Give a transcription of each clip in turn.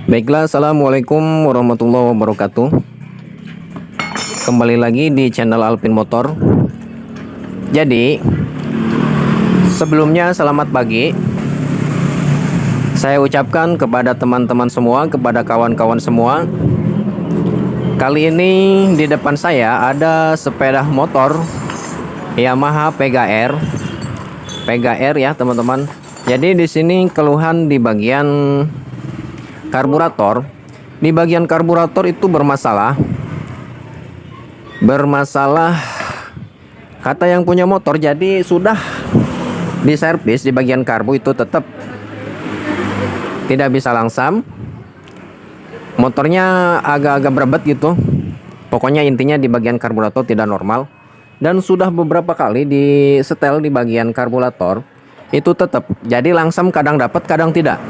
Baiklah, assalamualaikum warahmatullahi wabarakatuh. Kembali lagi di channel Alpin Motor. Jadi, sebelumnya selamat pagi. Saya ucapkan kepada teman-teman semua, kepada kawan-kawan semua. Kali ini di depan saya ada sepeda motor Yamaha Pega R. Pega R ya, teman-teman. Jadi di sini keluhan di bagian karburator. Di bagian karburator itu bermasalah kata yang punya motor. Jadi sudah diservis di bagian karbu itu tetap tidak bisa langsam. Motornya agak-agak berebet gitu. Pokoknya intinya di bagian karburator tidak normal. Dan sudah beberapa kali di setel di bagian karburator itu tetap. Jadi langsam kadang dapat kadang tidak.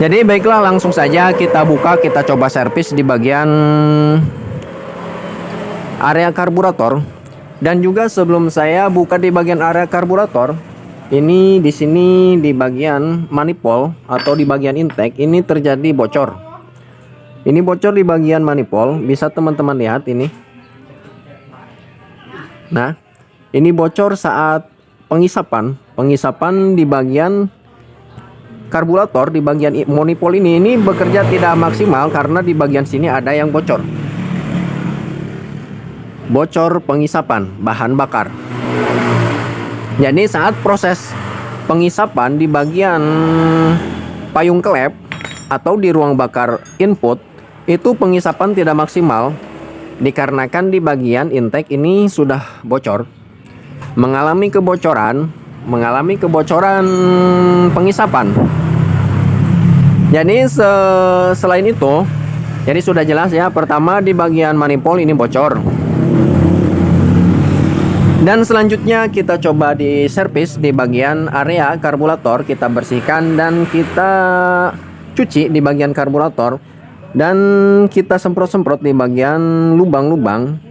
Jadi baiklah, langsung saja kita buka, kita coba servis di bagian area karburator. Dan juga sebelum saya buka di bagian area karburator, ini di sini di bagian manifold atau di bagian intake ini terjadi bocor. Ini bocor di bagian manifold, bisa teman-teman lihat ini. Nah, ini bocor saat pengisapan di bagian karburator. Di bagian manifold ini bekerja tidak maksimal karena di bagian sini ada yang bocor. Bocor pengisapan bahan bakar. Jadi saat proses pengisapan di bagian payung klep atau di ruang bakar input itu pengisapan tidak maksimal dikarenakan di bagian intake ini sudah bocor, mengalami kebocoran pengisapan. Jadi selain itu, jadi sudah jelas ya, pertama di bagian manifold ini bocor. Dan selanjutnya kita coba di servis di bagian area karburator, kita bersihkan dan kita cuci di bagian karburator dan kita semprot-semprot di bagian lubang-lubang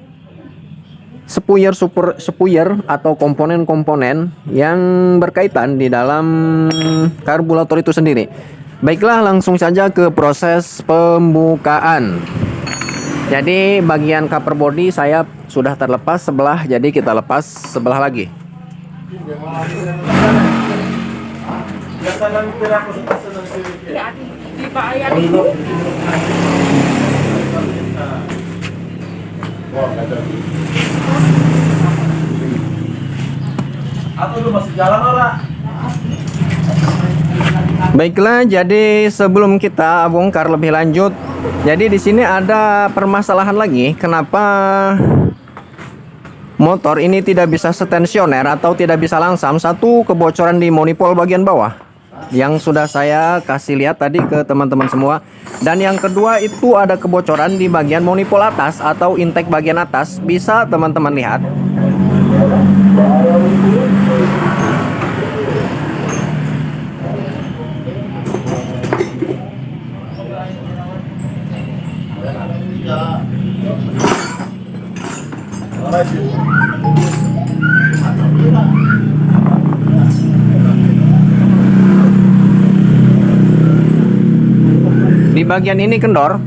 sepuyer atau komponen-komponen yang berkaitan di dalam karburator itu sendiri. Baiklah, langsung saja ke proses pembukaan. Jadi bagian cover body saya sudah terlepas sebelah, jadi kita lepas sebelah lagi. Baiklah, jadi sebelum kita bongkar lebih lanjut, jadi di sini ada permasalahan lagi. Kenapa motor ini tidak bisa setensioner atau tidak bisa langsam? Satu, kebocoran di manifold bagian bawah yang sudah saya kasih lihat tadi ke teman-teman semua. Dan yang kedua itu ada kebocoran di bagian manifold atas atau intake bagian atas. Bisa teman-teman lihat. Di bagian ini kendor.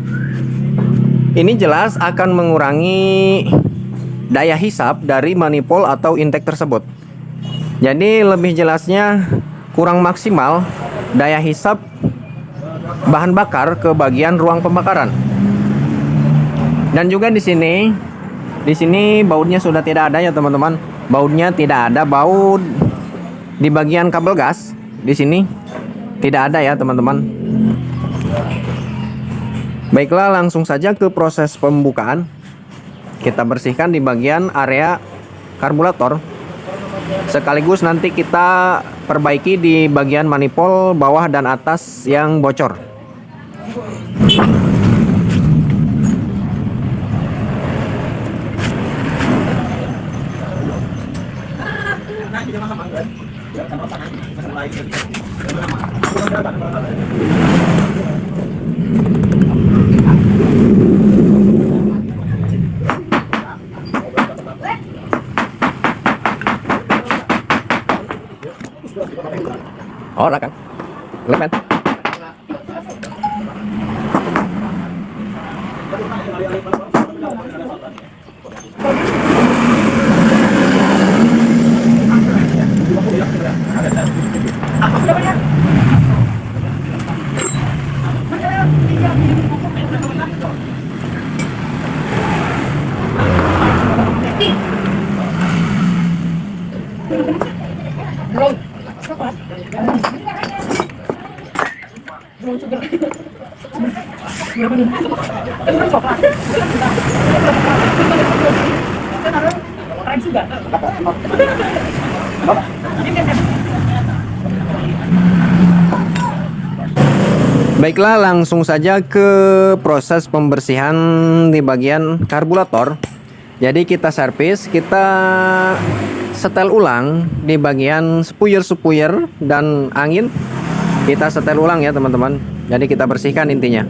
Ini jelas akan mengurangi daya hisap dari manifold atau intake tersebut. Jadi lebih jelasnya kurang maksimal daya hisap bahan bakar ke bagian ruang pembakaran. Dan juga di sini bautnya sudah tidak ada ya teman-teman. Bautnya tidak ada, baut di bagian kabel gas di sini tidak ada ya teman-teman. Baiklah, langsung saja ke proses pembukaan. Kita bersihkan di bagian area karburator. Sekaligus nanti kita perbaiki di bagian manifold bawah dan atas yang bocor. Oh, kan? Lep kan? Baiklah, langsung saja ke proses pembersihan di bagian karburator. Jadi kita servis, kita setel ulang di bagian spuyer-spuyer dan angin. Kita setel ulang ya teman-teman. Jadi kita bersihkan intinya.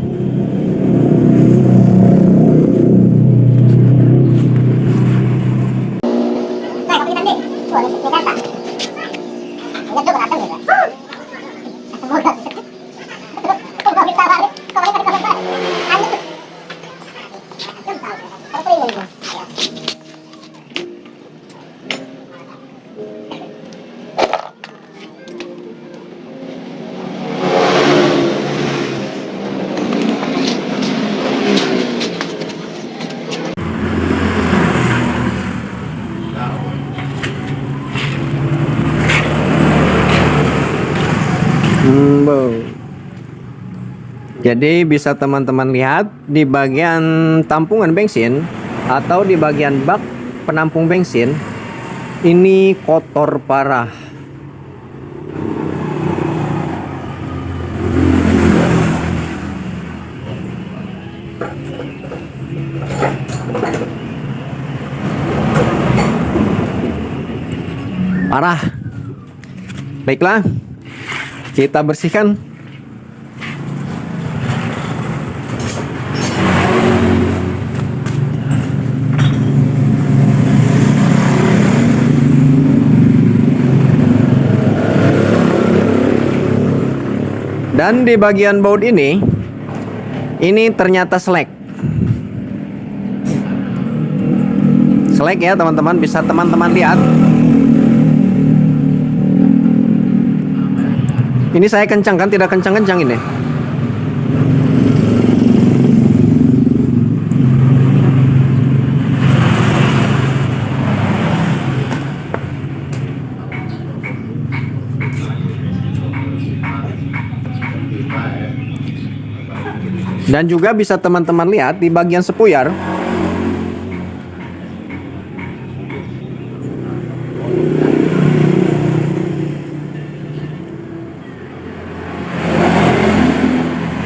Jadi bisa teman-teman lihat di bagian tampungan bensin atau di bagian bak penampung bensin ini kotor parah. Parah. Baiklah, kita bersihkan. Dan di bagian baut ini ternyata selek. Selek ya teman-teman, bisa teman-teman lihat. Ini saya kencangkan, tidak kencang-kencang ini. Dan juga bisa teman-teman lihat di bagian spuyer.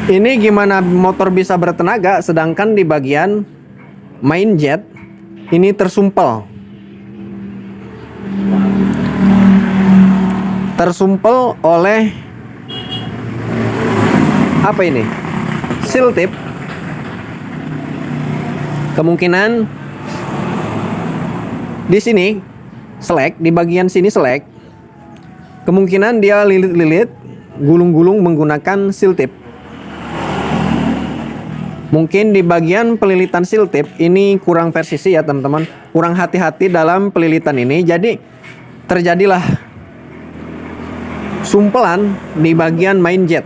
Ini gimana motor bisa bertenaga sedangkan di bagian main jet ini tersumpel. Tersumpel oleh apa ini? Seal tip. Kemungkinan di sini selek, di bagian sini selek. Kemungkinan dia lilit-lilit, gulung-gulung menggunakan seal tip. Mungkin di bagian pelilitan seal tip ini kurang presisi ya teman-teman, kurang hati-hati dalam pelilitan ini, jadi terjadilah sumpelan di bagian main jet.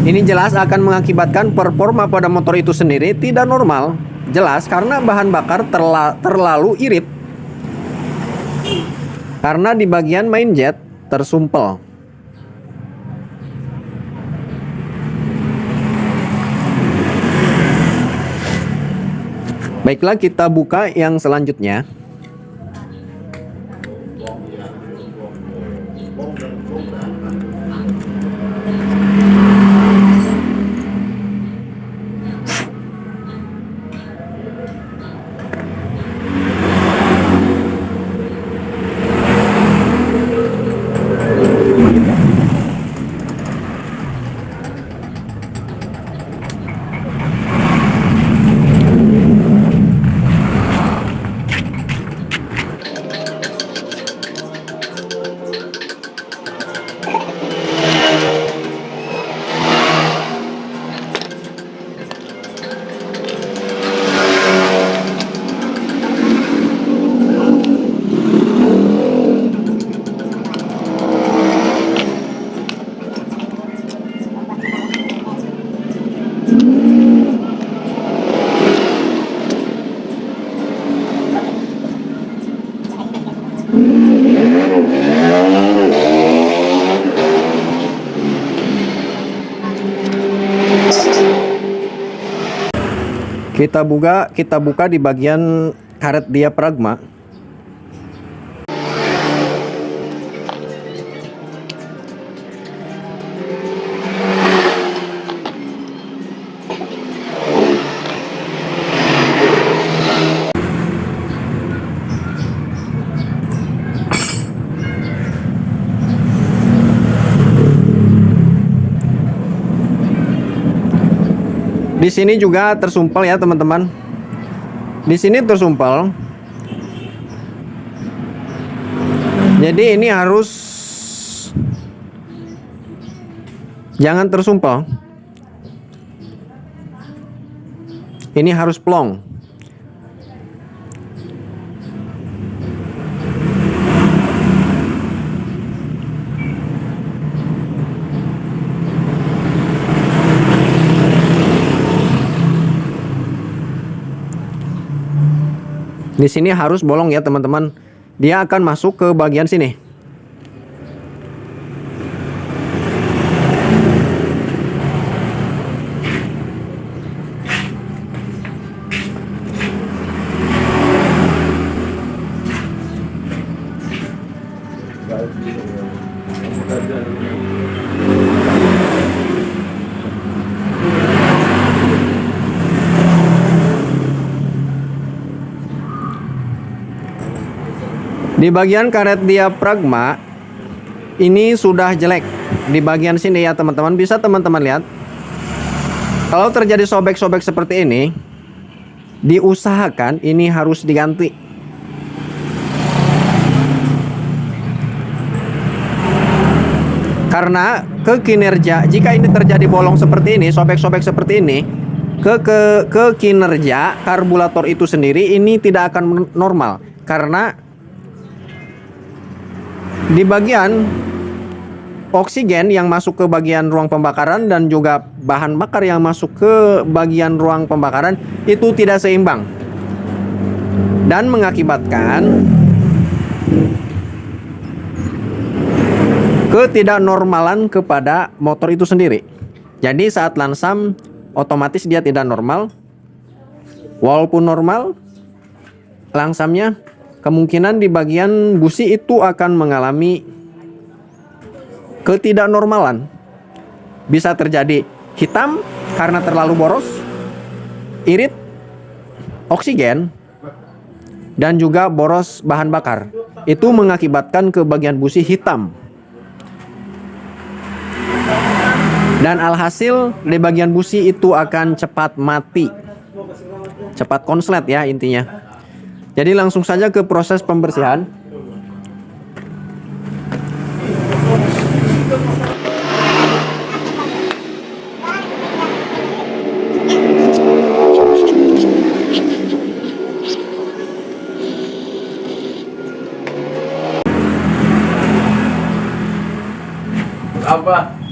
Ini jelas akan mengakibatkan performa pada motor itu sendiri tidak normal. Jelas karena bahan bakar terlalu irit. Karena di bagian main jet tersumpel. Baiklah, kita buka yang selanjutnya. Kita buka di bagian karet diafragma. Di sini juga tersumpal ya teman-teman. Di sini tersumpal. Jadi ini harus jangan tersumpal. Ini harus plong. Di sini harus bolong ya teman-teman. Dia akan masuk ke bagian sini. Di bagian karet diafragma ini sudah jelek. Di bagian sini ya teman-teman, bisa teman-teman lihat. Kalau terjadi sobek-sobek seperti ini, diusahakan ini harus diganti. Karena kinerja, jika ini terjadi bolong seperti ini, sobek-sobek seperti ini, ke kinerja karburator itu sendiri ini tidak akan normal. Karena di bagian oksigen yang masuk ke bagian ruang pembakaran dan juga bahan bakar yang masuk ke bagian ruang pembakaran itu tidak seimbang dan mengakibatkan ketidaknormalan kepada motor itu sendiri. Jadi saat lansam otomatis dia tidak normal. Walaupun normal, langsamnya kemungkinan di bagian busi itu akan mengalami ketidaknormalan. Bisa terjadi hitam karena terlalu boros, irit oksigen, dan juga boros bahan bakar. Itu mengakibatkan ke bagian busi hitam. Dan alhasil di bagian busi itu akan cepat mati. Cepat konslet ya intinya. Jadi langsung saja ke proses pembersihan. Apa?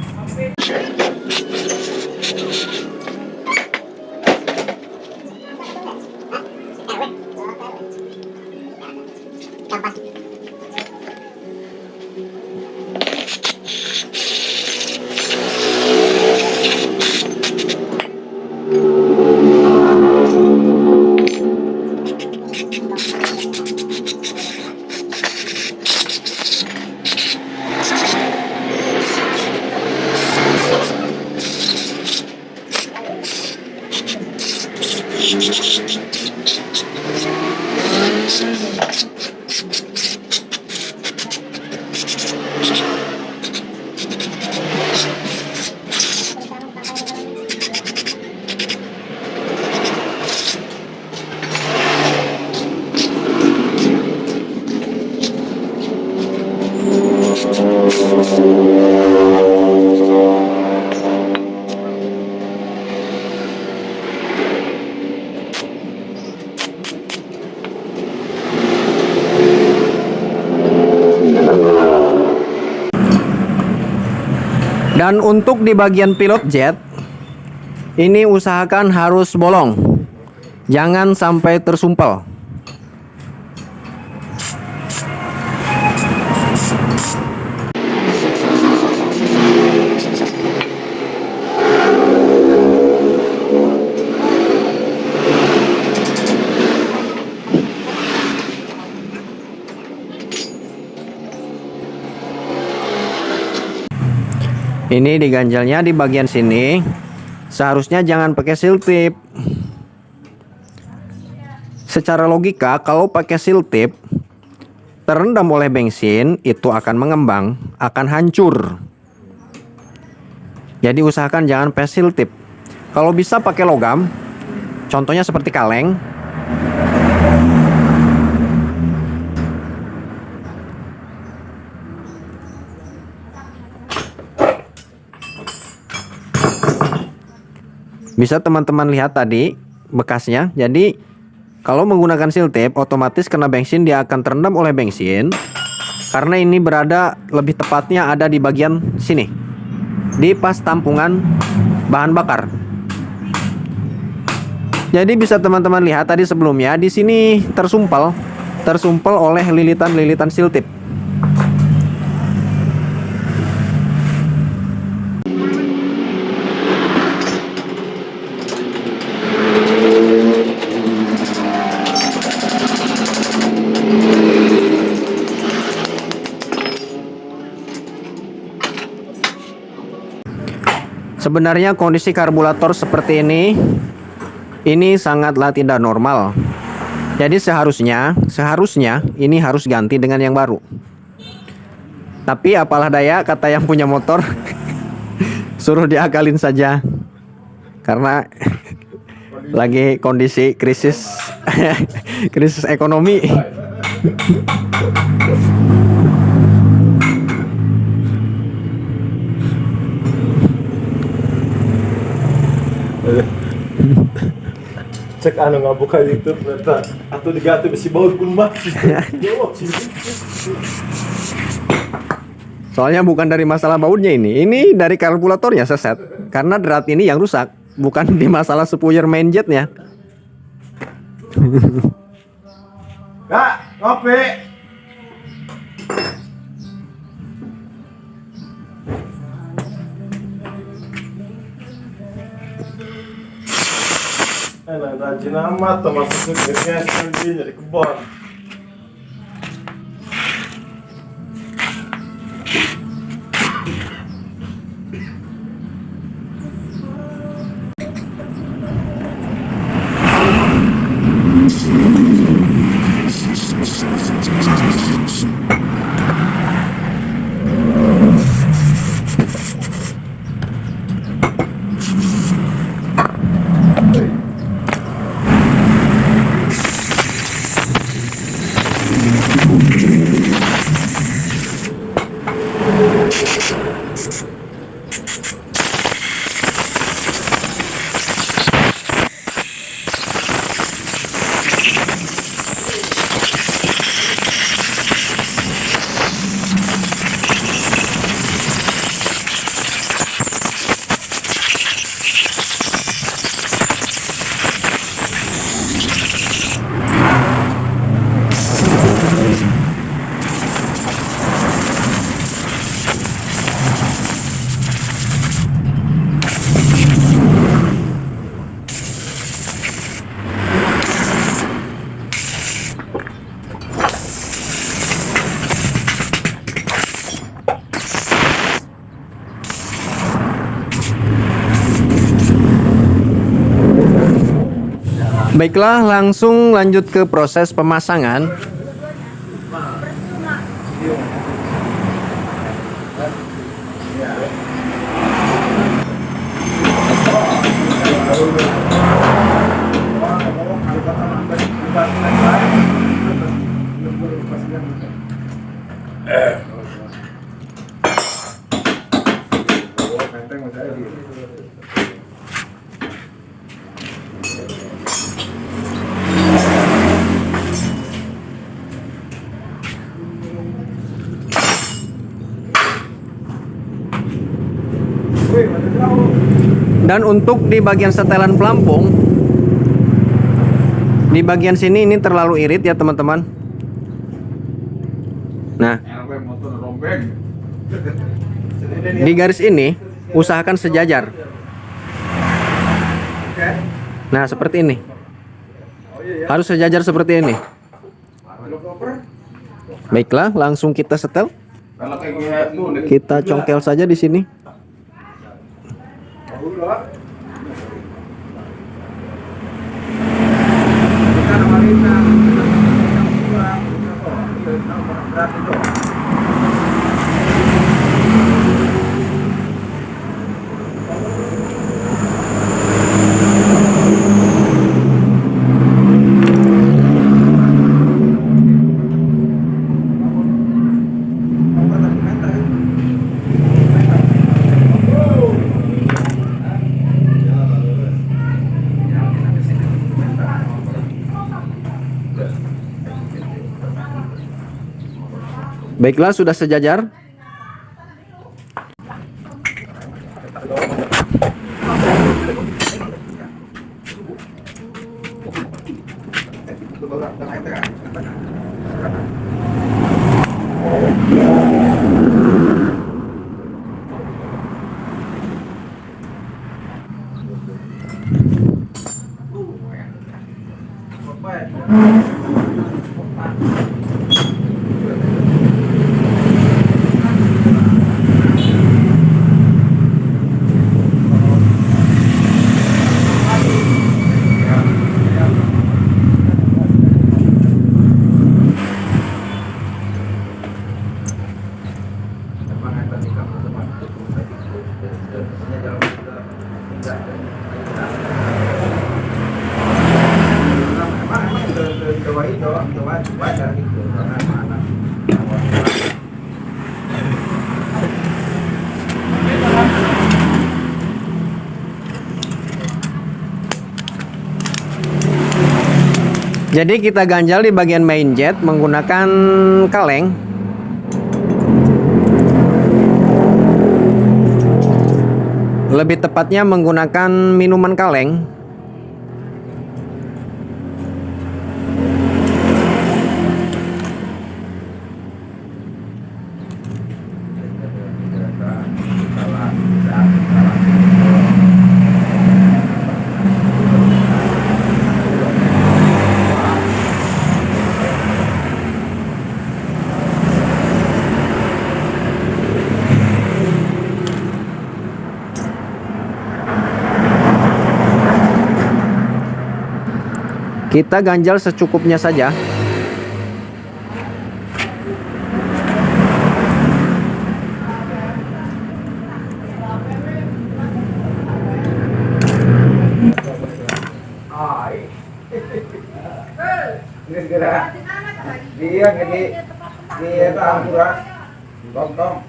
Dan untuk di bagian pilot jet, ini usahakan harus bolong. Jangan sampai tersumpal. Ini diganjalnya di bagian sini. Seharusnya jangan pakai seal tip. Secara logika kalau pakai seal tip, terendam oleh bensin itu akan mengembang, akan hancur. Jadi usahakan jangan pakai seal tip. Kalau bisa pakai logam, contohnya seperti kaleng. Bisa teman-teman lihat tadi bekasnya. Jadi kalau menggunakan seal tape, otomatis kena bensin dia akan terendam oleh bensin. Karena ini berada lebih tepatnya ada di bagian sini, di pas tampungan bahan bakar. Jadi bisa teman-teman lihat tadi sebelumnya di sini tersumpal oleh lilitan-lilitan seal tape. Sebenarnya kondisi karburator seperti ini sangatlah tidak normal. Jadi seharusnya ini harus ganti dengan yang baru. Tapi apalah daya, kata yang punya motor, suruh diakalin saja. Karena lagi kondisi krisis krisis ekonomi. Cek anu nggak buka YouTube ternyata atau diganti besi baut pun mah. Soalnya bukan dari masalah bautnya ini dari karburatornya seset. Karena drat ini yang rusak, bukan di masalah spuyer main jetnya. Kak, ngopi. Enak rajin amat, termasuk kerjanya sendiri dari kebon. Baiklah, langsung lanjut ke proses pemasangan. Dan untuk di bagian setelan pelampung, di bagian sini ini terlalu irit ya teman-teman. Nah, di garis ini usahakan sejajar. Nah, seperti ini. Harus sejajar seperti ini. Baiklah, langsung kita setel. Kita congkel saja di sini. Baiklah, sudah sejajar. Jadi kita ganjal di bagian main jet menggunakan kaleng. Lebih tepatnya menggunakan minuman kaleng. Kita ganjal secukupnya saja. Dia gede, dia itu angguran, tong.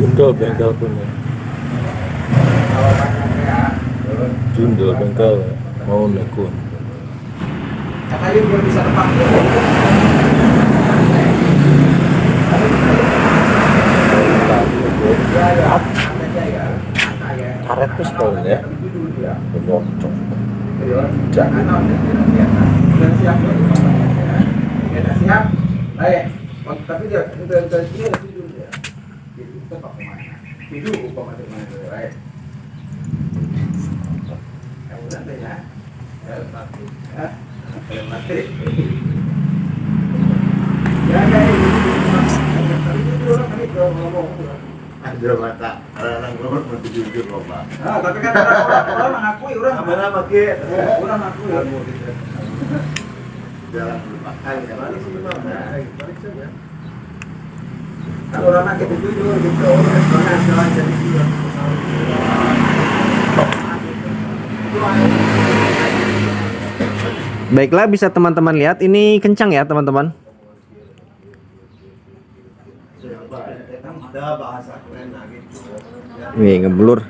Jundul bengkel punya. Jundul bengkel mau nekun. Katanya belum bisa terpakai. Karet tuh sekalian ya. Bocok. Jangan siap. Siap. Baik. Tapi dia udah tidur ya. Itu tetap kemana? Tidur umpama mana baik. Ya udah deh ya. Mati. Ya. Mati. Ya tapi itu orang kan itu ngomong. Ada mata orang ngomong mati jujur loh Pak. Ah, tapi kan orang mengakui orang Mana pakai orang mengakui. jalan makan ya balik sih balik saja. Kalau orang nak itu jujur gitu, orang jalan jadi jujur. Baiklah, bisa teman-teman lihat ini kencang ya teman-teman. ada bahasa keren lah gitu. Ya. Wih, ngeblur.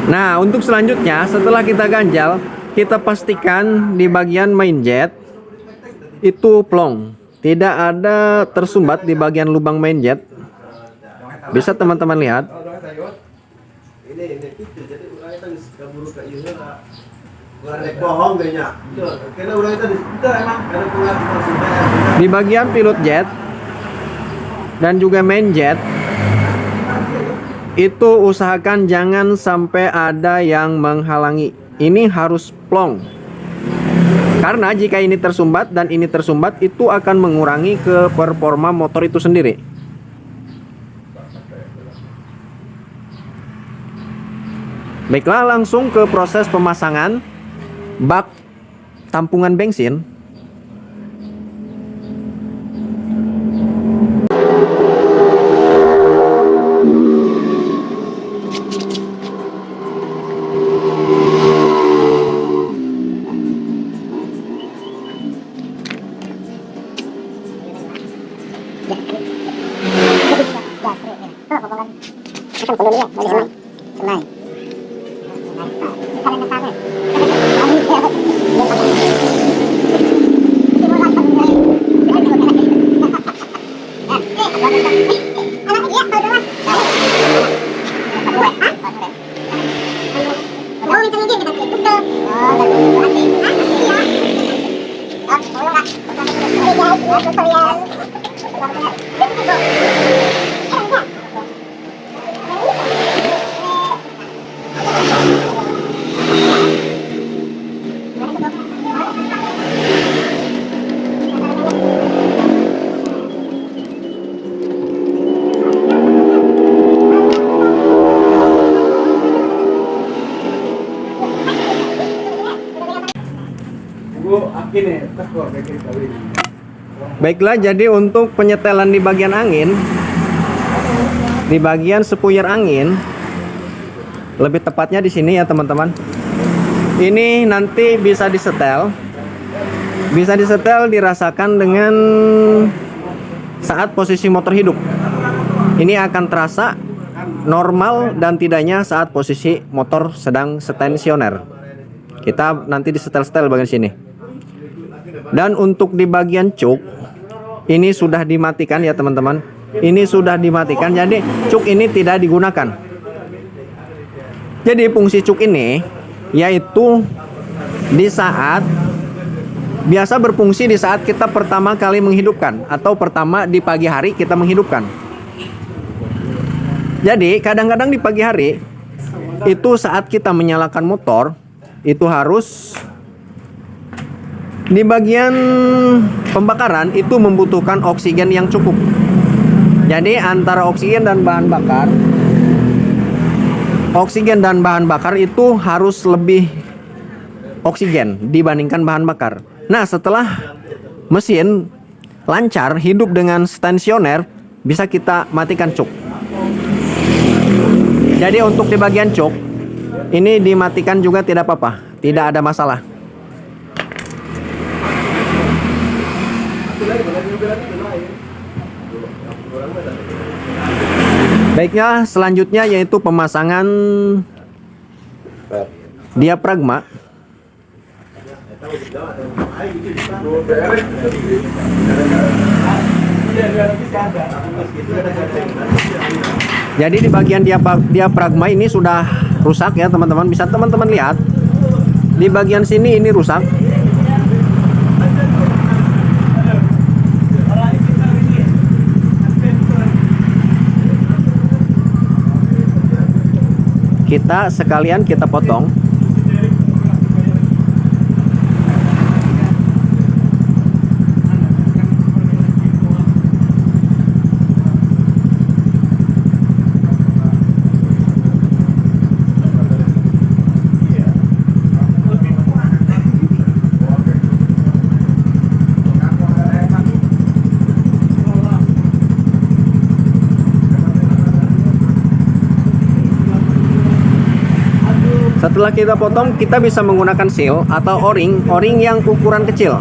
Nah, untuk selanjutnya setelah kita ganjal, kita pastikan di bagian main jet itu plong. Tidak ada tersumbat di bagian lubang main jet. Bisa teman-teman lihat. Ini itu jadi orang itu kabur ke ieu lah. Orang bohong kayaknya. Karena orang itu kita emang karena pulang sudah. Di bagian pilot jet dan juga main jet itu usahakan jangan sampai ada yang menghalangi. Ini harus plong. Karena jika ini tersumbat dan ini tersumbat, itu akan mengurangi ke performa motor itu sendiri. Baiklah, langsung ke proses pemasangan bak tampungan bensin. Baiklah, jadi untuk penyetelan di bagian angin, di bagian sepuyer angin, lebih tepatnya di sini ya teman-teman. Ini nanti bisa disetel, dirasakan dengan saat posisi motor hidup. Ini akan terasa normal dan tidaknya saat posisi motor sedang stasioner. Kita nanti disetel-setel bagian sini. Dan untuk di bagian cuk, ini sudah dimatikan ya teman-teman. Ini sudah dimatikan, jadi cuk ini tidak digunakan. Jadi fungsi cuk ini yaitu di saat biasa berfungsi di saat kita pertama kali menghidupkan atau pertama di pagi hari kita menghidupkan. Jadi kadang-kadang di pagi hari itu saat kita menyalakan motor itu harus di bagian pembakaran itu membutuhkan oksigen yang cukup. Jadi antara oksigen dan bahan bakar itu harus lebih oksigen dibandingkan bahan bakar. Nah, setelah mesin lancar hidup dengan stasioner, bisa kita matikan cuk. Jadi untuk di bagian cuk ini dimatikan juga tidak apa-apa, tidak ada masalah. Baiknya, selanjutnya yaitu pemasangan diafragma. Jadi di bagian diafragma ini sudah rusak ya teman-teman. Bisa teman-teman lihat di bagian sini ini rusak. Kita sekalian kita potong. Setelah kita potong, kita bisa menggunakan seal atau o-ring yang ukuran kecil.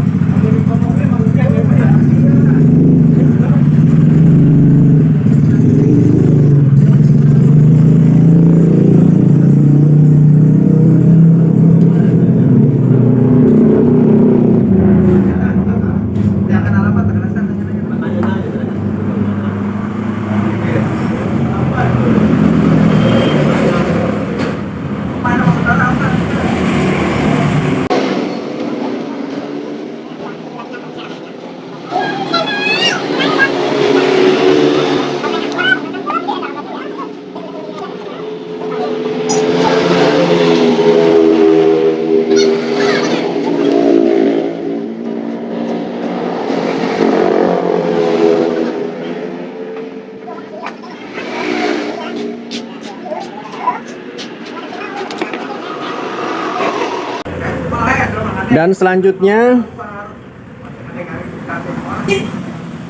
Dan selanjutnya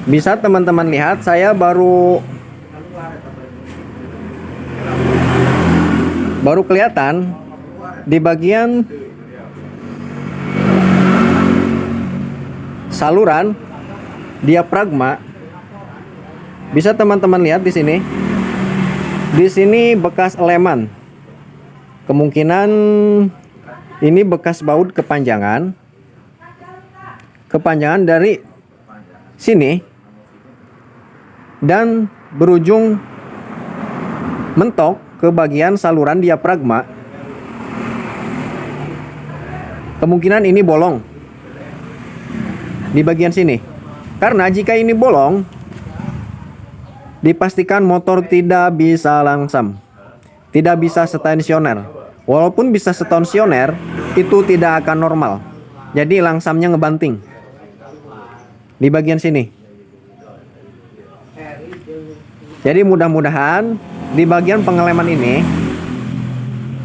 bisa teman-teman lihat, saya baru kelihatan di bagian saluran diafragma. Bisa teman-teman lihat di sini. Di sini bekas eleman. Kemungkinan ini bekas baut kepanjangan. Kepanjangan dari sini dan berujung mentok ke bagian saluran diafragma. Kemungkinan ini bolong di bagian sini. Karena jika ini bolong, dipastikan motor tidak bisa langsam, tidak bisa setensioner. Walaupun bisa setensioner, itu tidak akan normal. Jadi langsamnya ngebanting di bagian sini. Jadi mudah-mudahan di bagian pengeleman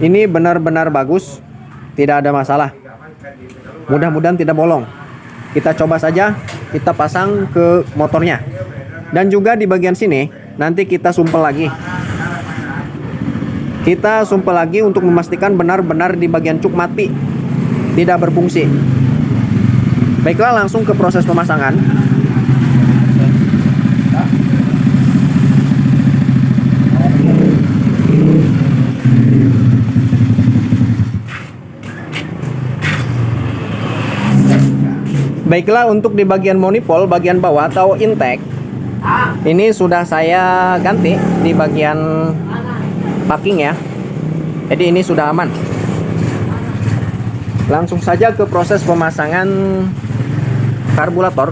ini benar-benar bagus, tidak ada masalah. Mudah-mudahan tidak bolong. Kita coba saja, kita pasang ke motornya. Dan juga di bagian sini nanti kita sumpel lagi. Kita sumpel lagi untuk memastikan benar-benar di bagian cuk mati, tidak berfungsi. Baiklah, langsung ke proses pemasangan. Baiklah, untuk di bagian monipol bagian bawah atau intake, ini sudah saya ganti di bagian packing ya. Jadi ini sudah aman. Langsung saja ke proses pemasangan karburator.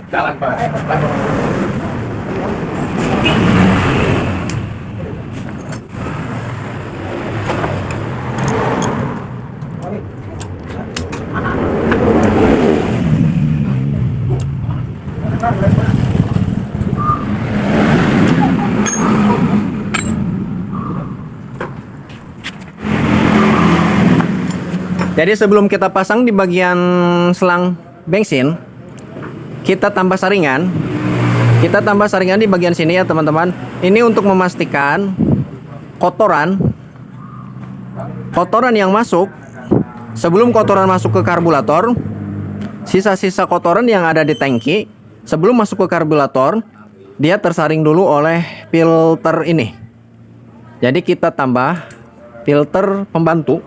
Jalan Pak. Jadi sebelum kita pasang di bagian selang bensin, kita tambah saringan. Kita tambah saringan di bagian sini ya teman-teman. Ini untuk memastikan kotoran yang masuk sebelum kotoran masuk ke karburator, sisa-sisa kotoran yang ada di tangki sebelum masuk ke karburator, dia tersaring dulu oleh filter ini. Jadi kita tambah filter pembantu.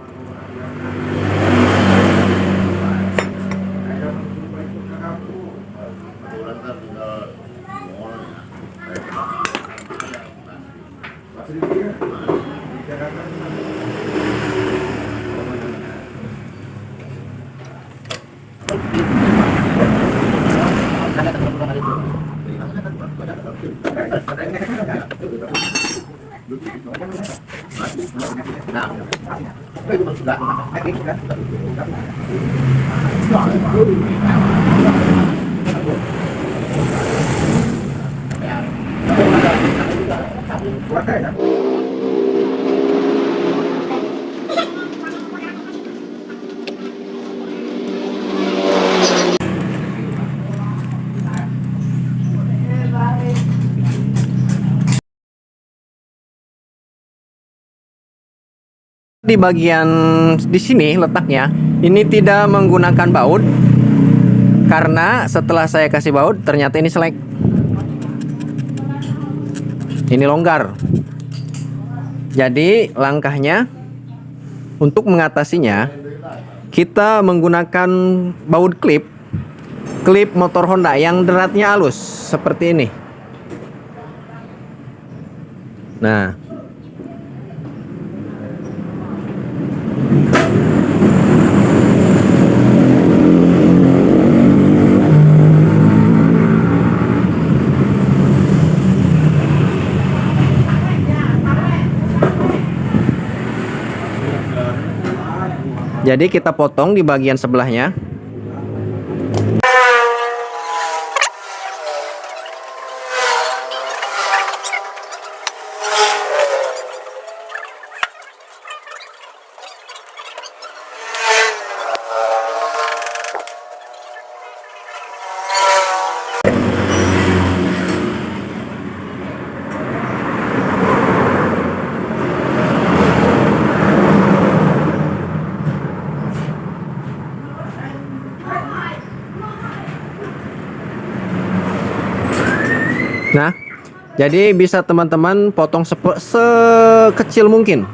Di bagian di sini letaknya ini tidak menggunakan baut Karena setelah saya kasih baut ternyata ini selek. Ini longgar. Jadi langkahnya untuk mengatasinya kita menggunakan baut klip motor Honda yang deratnya halus seperti ini. Nah, jadi kita potong di bagian sebelahnya. Nah, jadi bisa teman-teman potong sekecil mungkin.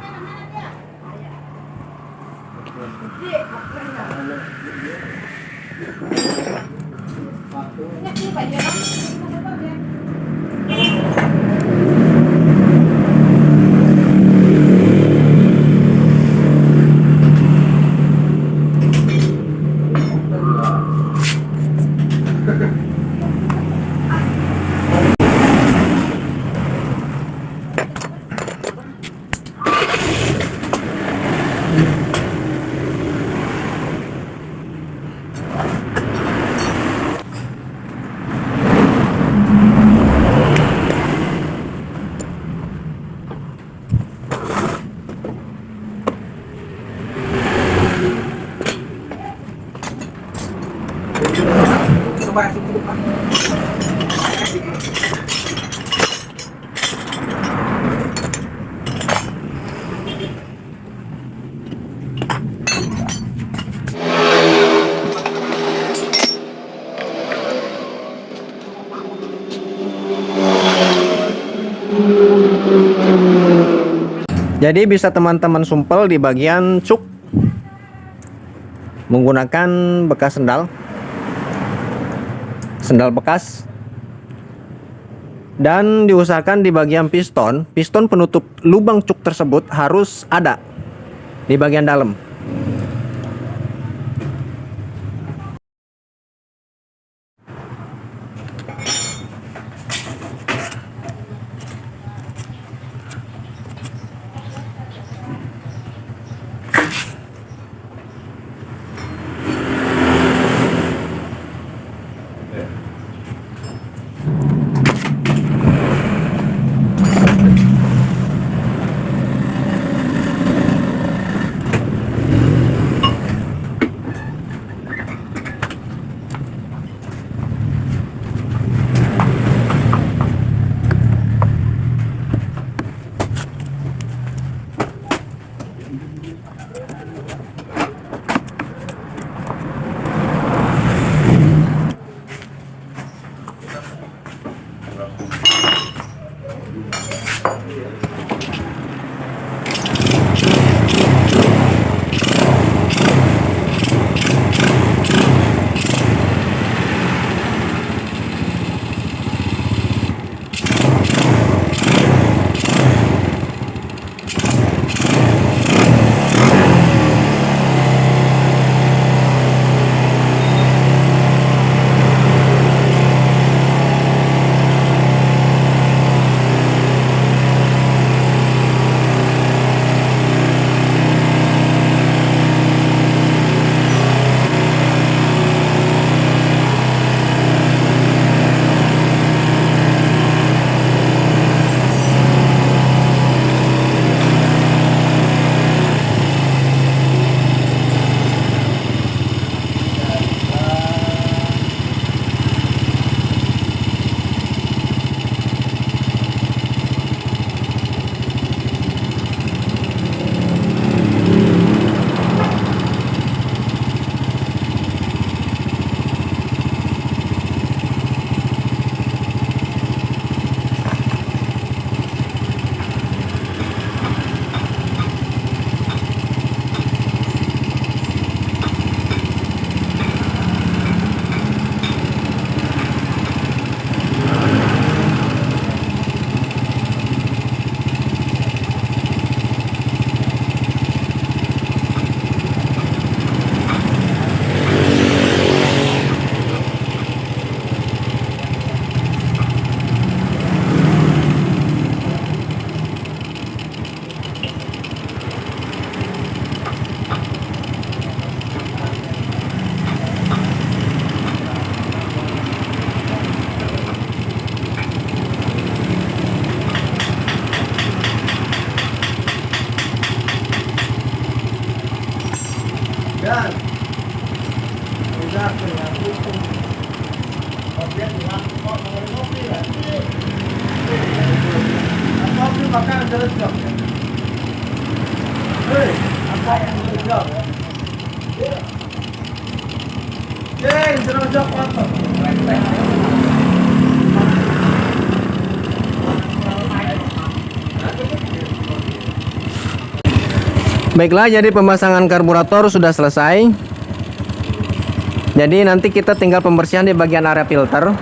Jadi bisa teman-teman sumpel di bagian cuk menggunakan bekas sendal bekas, dan diusahakan di bagian piston penutup lubang cuk tersebut harus ada di bagian dalam. Dan tidak dengan hukum objek dengan kopi lah. Kopi makan terus. Hei, apa yang terjadi? Hei, serang jawab apa? Baiklah, jadi pemasangan karburator sudah selesai. Jadi nanti kita tinggal pembersihan di bagian area filter,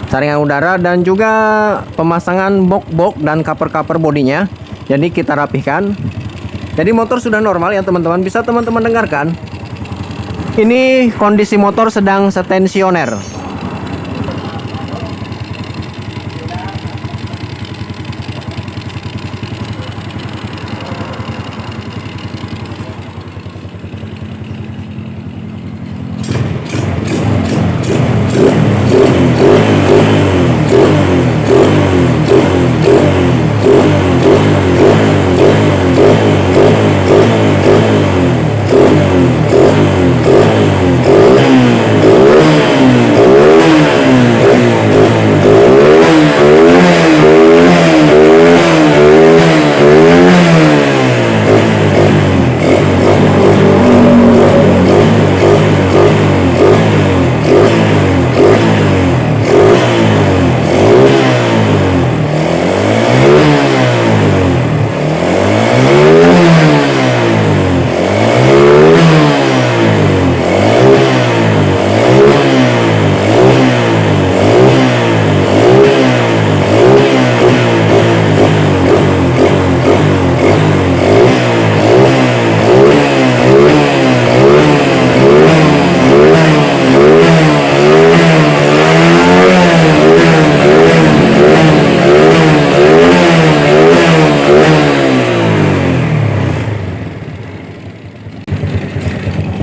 saringan udara, dan juga pemasangan box dan cover bodinya. Jadi kita rapihkan. Jadi motor sudah normal ya teman-teman. Bisa teman-teman dengarkan. Ini kondisi motor sedang setensioner.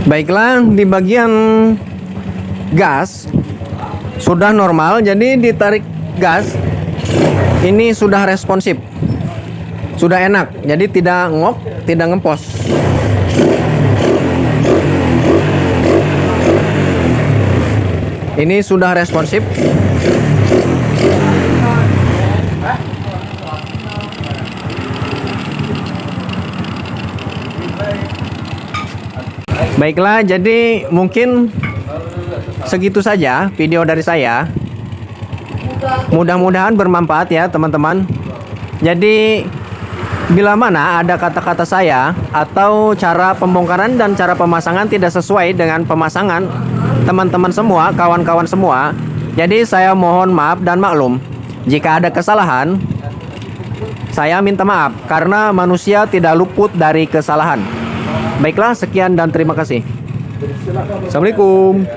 Baiklah, di bagian gas sudah normal, jadi ditarik gas ini sudah responsif, sudah enak, jadi tidak ngok, tidak ngempos. Ini sudah responsif. Baiklah, jadi mungkin segitu saja video dari saya. Mudah-mudahan bermanfaat ya teman-teman. Jadi bila mana ada kata-kata saya atau cara pembongkaran dan cara pemasangan tidak sesuai dengan pemasangan teman-teman semua, kawan-kawan semua, jadi saya mohon maaf dan maklum. Jika ada kesalahan, saya minta maaf karena manusia tidak luput dari kesalahan. Baiklah, sekian dan terima kasih. Assalamualaikum.